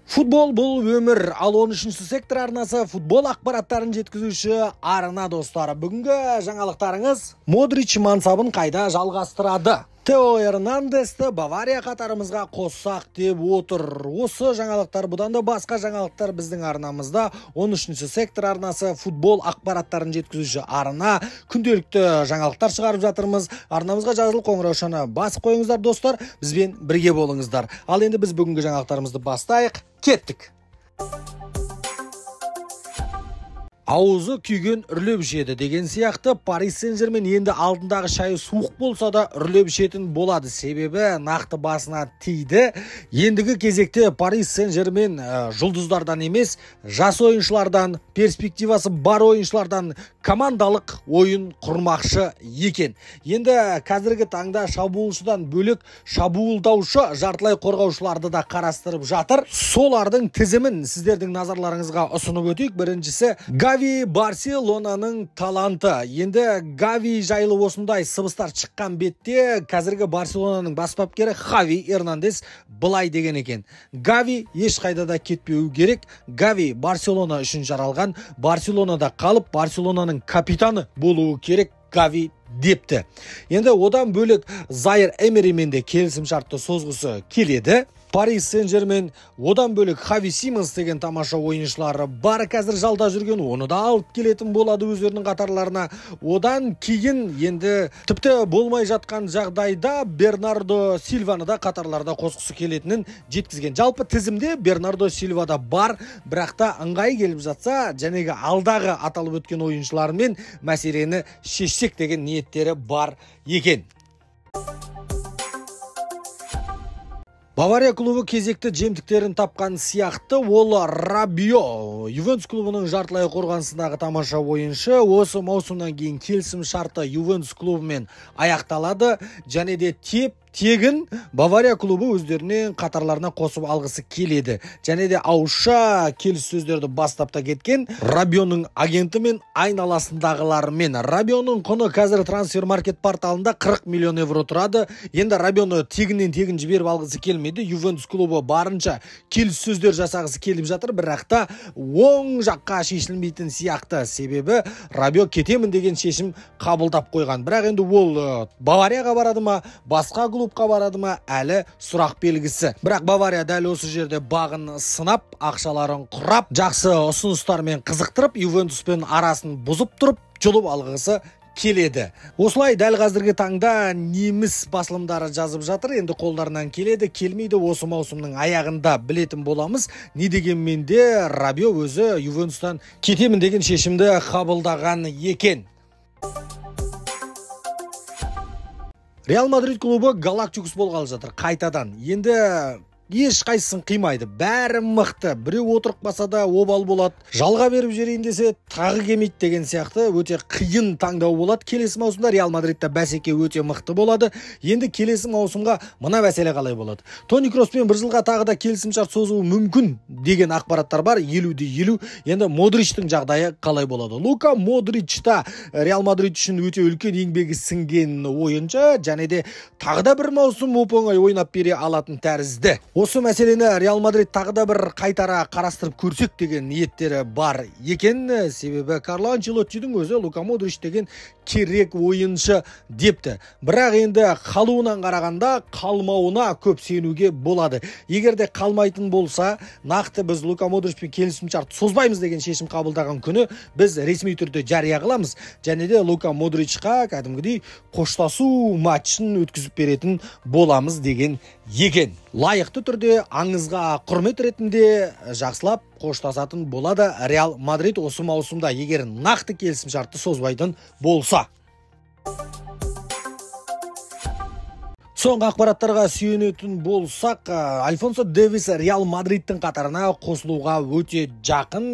Футбол бұл өмір, ал 13-ші сектор арнасы футбол ақпараттарын жеткізуші арна достары. Бүгінгі жаңалықтарыңыз Модрич мансабын қайда жалғастырады? Тео Эрнандесті Бавария қатарымызға қоссақ деп отыр. Осы жаңалықтар, бұдан да басқа жаңалықтар біздің арнамызда 13-ші сектор арнасы футбол ақпараттарын жеткізуші арна күнделікті жаңалықтар шығарып жатырмыз. Арнамызға жазылып қоңыраушаны басып қойыңыздар достар, бізбен бірге болыңыздар. Ал енді біз бүгінгі жаңалықтарымызды бастайық. Кеттік. Ауызы күйген үрлеп ішеді деген сияқты Парис Сен-Жермен енді алдындағы шайы суық болса да үрлеп ішетін болады. Себебі нақты басына тиді. Ендігі кезекте Парис Сен-Жермен жұлдыздардан емес, жас ойыншылардан, перспективасы бар ойыншылардан командалық ойын құрмақшы екен. Енді қазіргі таңда шабуылшыдан бөлек шабуылдаушы жартылай қорғаушыларды да қарастырып жатыр. Солардың тізімін сіздердің назарларыңызға ұсынып өтейік. Біріншісі Гави Барселонаның таланты. Енді Гави жайлы осындай сыбыстар шыққан бетте қазіргі Барселонаның бас бапкері Хави Эрнандес былай деген екен: Гави ешқайда да кетпеу керек. Гави Барселона үшін жаралған, Барселонада қалып Барселонаның капитаны болуы керек Гави депті. Енді одан бөлек Зайр Эмеримен де келісім шартты созғысы келеді. Парис Сен-Жермен одан бөлек Хави Симонс деген тамаша ойыншылары бар, қазір жалда жүрген, оны да алып келетін болады өздерінің қатарларына. Одан кейін енді тіпті болмай жатқан жағдайда Бернардо Сильваны да қатарларда қосқысы келетінін жеткізген. Жалпы тізімде Бернардо Сильва да бар, бірақ та ыңғай келіп жатса, жәнегі алдағы аталып өткен ойыншылармен мәселені шешсек деген ниеттері бар екен. Бавария клубы кезекті жемтіктерін тапқан сияқты, ол Рабио, Ювентус клубының жартылай қорғанысындағы тамаша ойыншы. Осы маусымнан кейін келісім шарты Ювентус клубымен аяқталады, және де тегін Бавария клубы өздеріне қатарларына қосып алғысы келеді. Және де ауызша келіссөздерді бастап та кеткен Рабионың агенті мен айналасындағылармен. Рабионың құны қазір трансфер-маркет порталында 40 миллион евро тұрады. Енді Рабионы тегін жіберіп алғысы келмеді. Ювентус клубы барынша келіссөздер жасағысы келіп жатыр, бірақ та оң жаққа шешілмейтін сияқты. Себебі Рабио кетемін деген шешім қабылдап қойған. Бірақ енді ол Баварияға барады ма, басқа клубқа барады ма, әлі сұрақ белгісі. Бірақ Бавария дәл осы жерде бағын сынап, ақшаларын құрап, жақсы ұсыныстармен қызықтырып, Ювентуспен арасын бұзып тұрып, жұлып алғысы келеді. Осылай дәл қазіргі таңда неміс басылымдары жазып жатыр. Енді қолдарынан келеді, келмейді, осы маусымның аяғында білетін боламыз. Не дегенмен де Рабио өзі Ювентустан кетемін деген шешімді қабылдаған екен. Реал Мадрид клубы Галактикус болғалы жатыр қайтадан. Енді еш қайсысын қимайды, бәрі мықты. Біреу отырып баса да обал болады. Жалға беріп жерейін десе тағы кемейді деген сияқты өте қиын таңдау болады. Келесі маусымда Реал Мадридта бәсеке өте мықты болады. Енді келесі маусымға мына мәселе қалай болады? Тони Кроспен бір жылға тағы да келісімшарт созуы мүмкін деген ақпараттар бар, 50-50. Енді Модричтің жағдайы қалай болады? Лука Модрич та Реал Мадрид үшін өте үлкен еңбегі сіңген ойыншы, және де тағы да бір маусым оп-оңай ойнап бере алатын тәрізді. Осы мәселені Реал Мадрид тағы да бір қайтара қарастырып көрсек деген ниеттері бар екен. Себебі Карло Анчелоттидің өзі Лука Модрич деген керек ойыншы депті. Бірақ енді қалуынан қарағанда қалмауына көп сенуге болады. Егер де қалмайтын болса, нақты біз Лука Модричпен келісімшарт созбаймыз деген шешім қабылдаған күні біз ресми түрде жария қыламыз. Және де Лука Модричқа кәдімгідей қоштасу матчын өткізіп беретін боламыз деген екен. Лайықты түрде аңызға құрмет ретінде жақсылап қоштасатын болады Реал Мадрид осы маусымда, егер нақты келісімшартты созбайтын болса. Соңғы ақпараттарға сүйенетін болсақ, Альфонсо Дэвис Реал Мадридтің қатарына қосылуға өте жақын.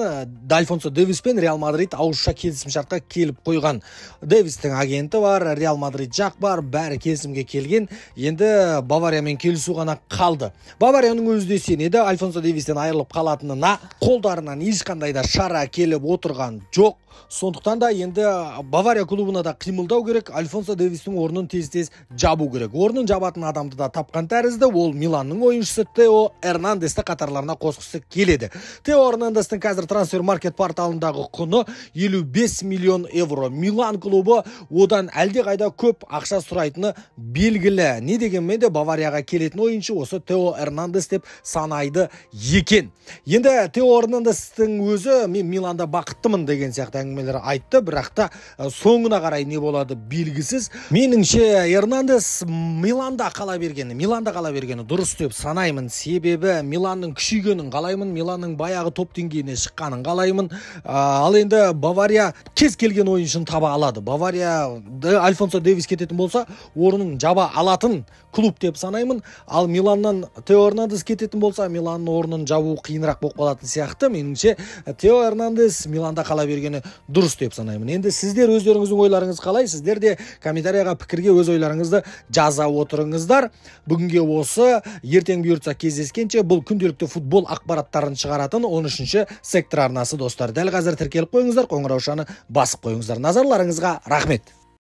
Альфонсо Дэвис пен Реал Мадрид ауызша келісімшартқа келіп қойған. Дэвистің агенті бар, Реал Мадрид жақ бар, бәрі келісімге келген. Енді Бавариямен келісу ғана қалды. Баварияның өзі де сенеді, Альфонсо Дэвистен айырылып қалатынына қолдарынан ешқандай да шара келіп отырған жоқ. Сондықтан да енді Бавария клубына да қимылдау керек, Альфонсо Дэвистің орнын тез-тез жабу керек. Орнын жабатын адамды да тапқан тәрізді, ол Миланның ойыншысы Тео Эрнандесті қатарларына қосқысы келеді. Тео Эрнандестің қазір трансфер-маркет порталындағы құны 55 миллион евро. Милан клубы одан әлде қайда көп ақша сұрайтыны белгілі. Не дегенмен де Баварияға келетін ойыншы осы Тео Эрнандес деп санайды екен. Енді Тео Эрнандестің өзі мен Миланда бақыттымын деген сияқты әңгімелер айтты, бірақ та соңына қарай не болады белгісіз. Меніңше Эрнандес Миланда қала бергені дұрыс деп санаймын. Себебі Миланның күшейгенін қалаймын, Миланның баяғы топ деңгейіне шыққанын қалаймын. Ал енді Бавария кез келген ойыншыны таба алады. Бавария Альфонсо Дэвис кететін болса, орнын жаба алатын клуб деп санаймын. Ал Миланнан Тео Эрнандес кететін болса, Миланның орнын жабу қиынырақ болып қалатын сияқты. Меніңше Тео Эрнандес Миланда қала бергені дұрыс деп санаймын. Енді сіздер өздеріңіздің ойларыңыз қалай? Сіздер де комментарияға пікірге өз ойларыңызды жаза отырыңыздар. Бүгінге осы, ертең бұйыртса кездескенше, бұл күнделікті футбол ақпараттарын шығаратын 13-ші сектор арнасы достар. Дәл қазір тіркеліп қойыңыздар, қоңыраушаны басып қойыңыздар. Назарларыңызға рахмет.